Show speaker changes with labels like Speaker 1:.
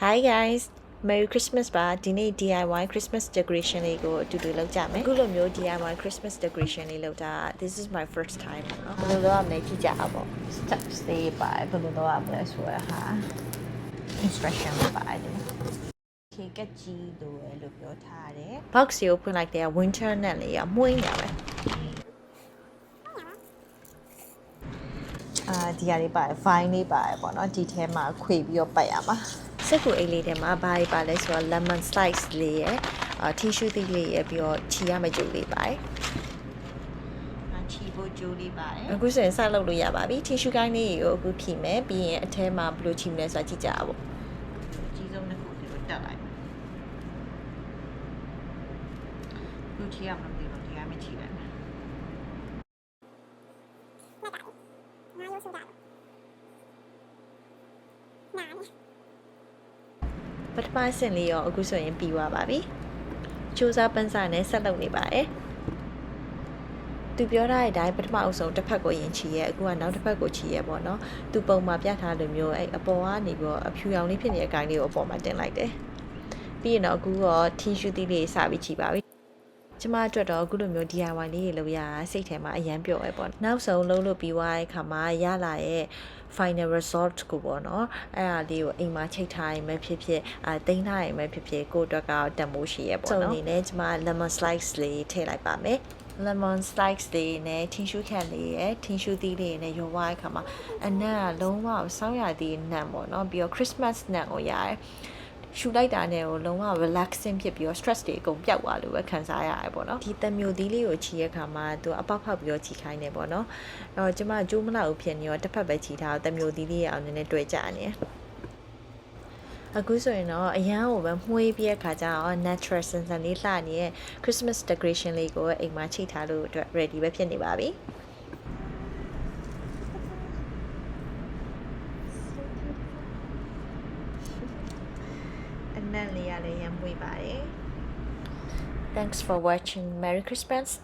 Speaker 1: Hi guys Merry Christmas ပါဒီနေ့ DIY Christmas decoration လေးကိုအတူတူလုပ်ကြမယ်အခုလိုမျိုး DIY Christmas decoration လေးလုပ်တာ This is my first time เนาะဘယ်လိုလုပ်ရမလဲကြည့်ကြအောင်ပေါ့ steps လေးပါဘယ်လိုလုပ်ရမလဲဆိုရဟာ instruction ပါတယ် Okay ကကြီးလို့ပြောထားတယ် box ကိုဖွင့်လိုက်တဲ့ winter နဲ့လေးကမှုန်းနေပဲဒီဟာလေးပါတယ် vine လေးပါတယ်ပေါ့နော်ဒီထဲမှာခွေပြီးတော့ပတ်ရမှာစက်ကူအိတ်လေးထဲမှာဘာတွေပါလဲဆိုတော့ lemon slice လေးရယ်tissue သီးလေးရယ်ပြီးတော့ချီရမယ့်ကြိုးလေးပါတယ်ချီဖို့ကြိုးလေးပါတယ်အခုဆိုရင်စလုပ်လို့ရပါပြီ tissue ကိုင်းလေးကိုအခုဖြီမယ်ပြီးရင်အထဲမှာဘယ်လိုချီမလဲဆိုတာကြည့်ကြအောင်ပေါ့အကြီးဆုံးတစ်ခုဒီလိုတက်လိုက်လူချီရမှာမသိဘူးဒီကမချီလိုက်မယ်ပထမဆင့်လေးရောအခုဆိုရင်ပြီးသွားပါပြီ။စူးစမ်းပန်းစားနဲ့ဆက်လုပ်နေပါတယ်။သူပြောထားတဲ့အတိုင်းပထမအဆုံးတစ်ဖက်ကိုရင်ချီရဲအခုကနောက်တစ်ဖက်ကိုချီရဲပေါ့နော်။သူပုံမှာပြထားလိုမျိုးအဲ့အပေါ်ကနေပြီးတော့အဖြူရောင်လေးဖြစ်နေတဲ့အကိုင်းလေးကိုအပေါ်မှာတင်လိုက်တယ်။ပြီးရင်တော့အခုတော့ tissue သီးလေးစပြီးချီပါပြီ။ကျမအတွက်တော့အခုလိုမျိုး DIY လေးတွေလုပ်ရစိတ်ထဲမှာအရန်ပျော်ပဲပေါ့။နောက်ဆုံးလုပ်လို့ပြီးသွားတဲ့အခါမှာရလာရဲ့ final result ကိုပေါ့နော်အဲ့ဒါလေးကိုအိမ်မှာချိတ်ထားရင်ပဲဖြစ်ဖြစ်တိန်းထားရင်ပဲဖြစ်ဖြစ်ကိုယ့်အတွက်ကတန်ဖိုးရှိရပေါ့နော်ဆိုအနေနဲ့ကျမ lemon slice လေးထည့်လိုက်ပါမယ် lemon slice လေးနဲ့ tissue ခန့်လေးရယ် tissue သီးလေးနဲ့ရောသွားတဲ့အခါမှာအနံ့ကလုံးဝစောင်းရသေးနံ့ပေါ့နော်ပြီးတော့ Christmas နံ့ကိုရတယ်ရှူလိုက်တာနဲ့ကိုလုံးဝ relaxing ဖြစ်ပြီးတော့ stress တွေအကုန်ပျောက်သွားလို့ပဲခံစားရတယ်ပေါ့နော်ဒီတမျိုးသီးလေးကိုချီရခါမှာသူအပေါက်ဖောက်ပြီးတော့ချီခိုင်းနေပေါ့နော်အဲ့တော့ကျမကျိုးမလောက်ဖြစ်နေရောတစ်ဖက်ပဲချီထားတော့တမျိုးသီးလေးရအောင်နည်းနည်းတွေ့ကြနေအခုဆိုရင်တော့အရန်ကိုပဲမှုေးပြဲခါကြအောင် natural စင်စင်လေးလှနေတဲ့ Christmas decoration လေးကိုအိမ်မှာချိတ်ထားလို့အတွက် ready ပဲဖြစ်နေပါပြီThanks for watching. Merry Christmas.